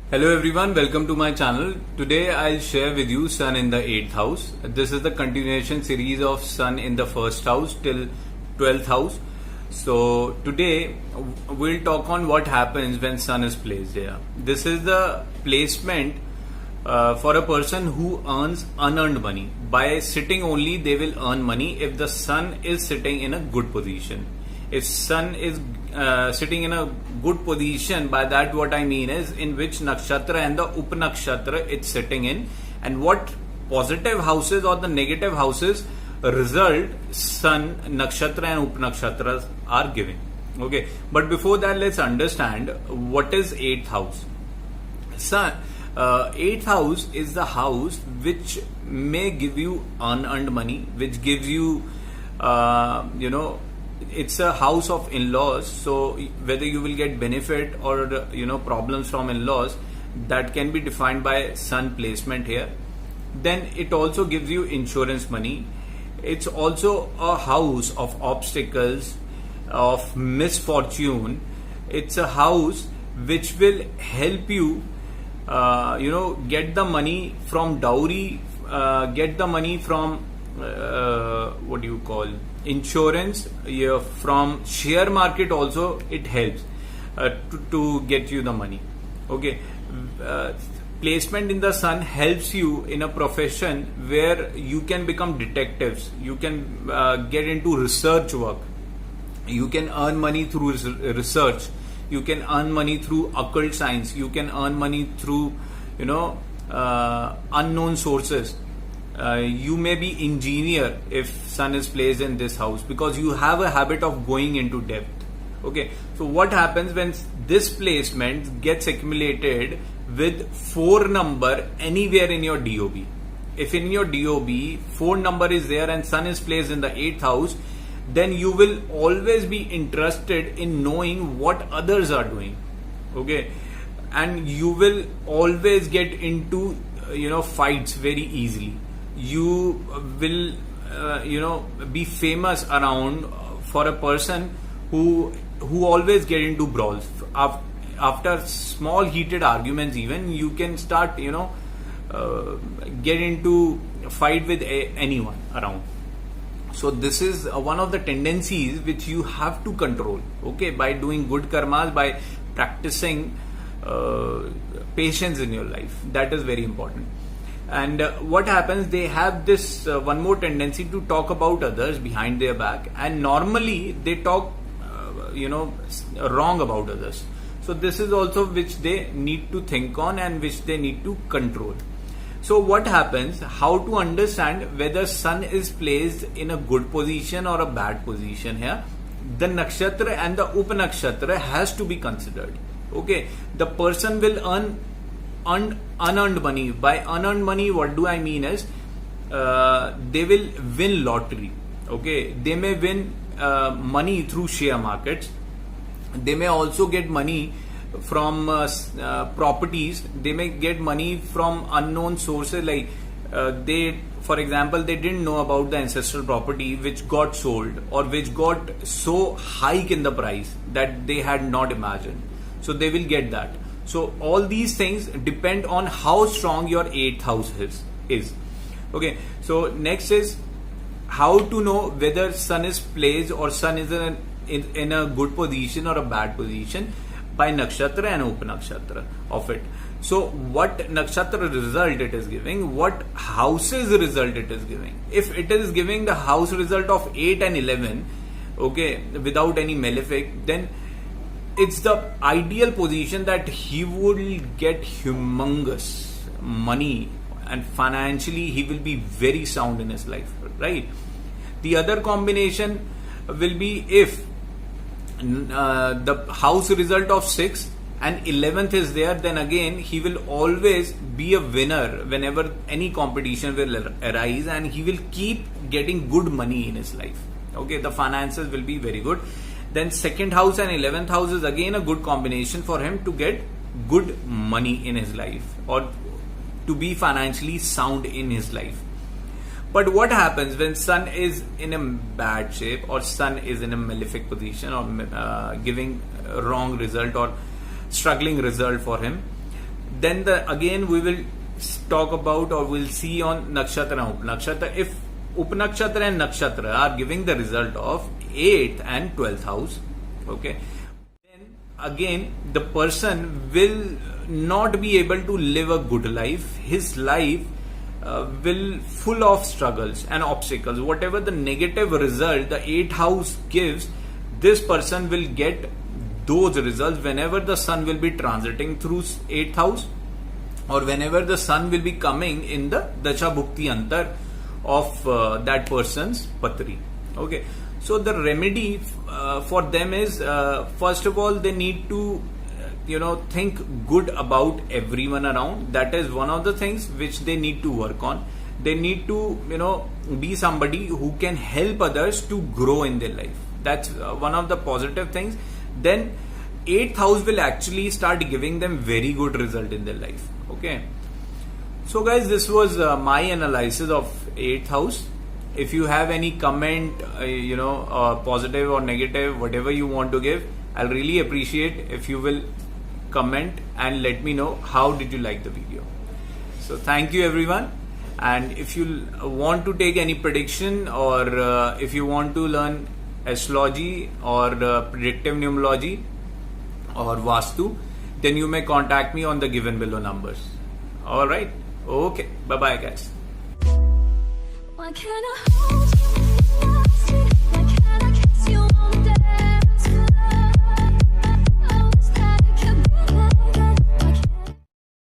Hello everyone, welcome to my channel. Today I'll share with you Sun in the 8th house. This is the continuation series of Sun in the 1st house till 12th house. So today we'll talk on what happens when Sun is placed here. This is the placement for a person who earns unearned money. By sitting only they will earn money if the Sun is sitting in a good position. If Sun is sitting in a good position, by that what I mean is in which nakshatra and the upanakshatra it's sitting in, and what positive houses or the negative houses result Sun, nakshatra and upanakshatra are giving. Okay, but before that let's understand what is 8th house. Sun, 8th house is the house which may give you unearned money, which gives you it's a house of in-laws, so whether you will get benefit or problems from in-laws, that can be defined by Sun placement here. Then it also gives you insurance money. It's also a house of obstacles, of misfortune. It's a house which will help you get the money from dowry, get the money from insurance, from share market also it helps to get you the money. Okay, placement in the Sun helps you in a profession where you can become detectives, you can get into research work, you can earn money through research, you can earn money through occult science, you can earn money through unknown sources. You may be engineer if Sun is placed in this house, because you have a habit of going into depth. Okay, so what happens when this placement gets accumulated with 4 number anywhere in your DOB? If in your DOB 4 number is there and Sun is placed in the 8th house, then you will always be interested in knowing what others are doing. Okay, and you will always get into fights very easily. You will be famous around for a person who always get into brawls. After small heated arguments, even you can start get into fight with anyone around. So this is one of the tendencies which you have to control, okay, by doing good karmas, by practicing patience in your life. That is very important. And what happens, they have this one more tendency to talk about others behind their back, and normally they talk wrong about others. So this is also which they need to think on and which they need to control. So what happens, how to understand whether Sun is placed in a good position or a bad position here? The nakshatra and the upanakshatra has to be considered. Okay, the person will earn unearned money. By unearned money, what do I mean is they will win lottery. Okay, they may win money through share markets. They may also get money from properties. They may get money from unknown sources, like for example, they didn't know about the ancestral property which got sold or which got so hike in the price that they had not imagined. So they will get that. So all these things depend on how strong your 8th house is. Okay, so next is how to know whether Sun is placed or Sun is in a good position or a bad position, by nakshatra and upanakshatra of it. So what nakshatra result it is giving, what houses result it is giving. If it is giving the house result of 8 and 11, okay, without any malefic, then it's the ideal position that he will get humongous money and financially he will be very sound in his life, right? The other combination will be if the house result of 6 and 11th is there, then again he will always be a winner whenever any competition will arise, and he will keep getting good money in his life. Okay, the finances will be very good. Then 2nd house and 11th house is again a good combination for him to get good money in his life or to be financially sound in his life. But what happens when Sun is in a bad shape or Sun is in a malefic position or giving a wrong result or struggling result for him? then again we will talk about, or we'll see on nakshatra and upanakshatra. If upanakshatra and nakshatra are giving the result of 8th and 12th house, okay, then again the person will not be able to live a good life. His life will full of struggles and obstacles. Whatever the negative result the 8th house gives, this person will get those results whenever the sun will be transiting through 8th house, or whenever the sun will be coming in the Dasha Bhukti Antar of that person's Patri. Okay, so the remedy for them is, first of all, they need to think good about everyone around. That is one of the things which they need to work on. They need to be somebody who can help others to grow in their life. That's one of the positive things. Then 8th house will actually start giving them very good result in their life. Okay, so guys, this was my analysis of 8th house. If you have any comment, positive or negative, whatever you want to give, I'll really appreciate if you will comment and let me know how did you like the video. So thank you everyone. And if you want to take any prediction, or if you want to learn astrology or predictive numerology or Vastu, then you may contact me on the given below numbers. Alright, okay, bye bye guys. Why can't I hold you? Why can't I kiss you all day?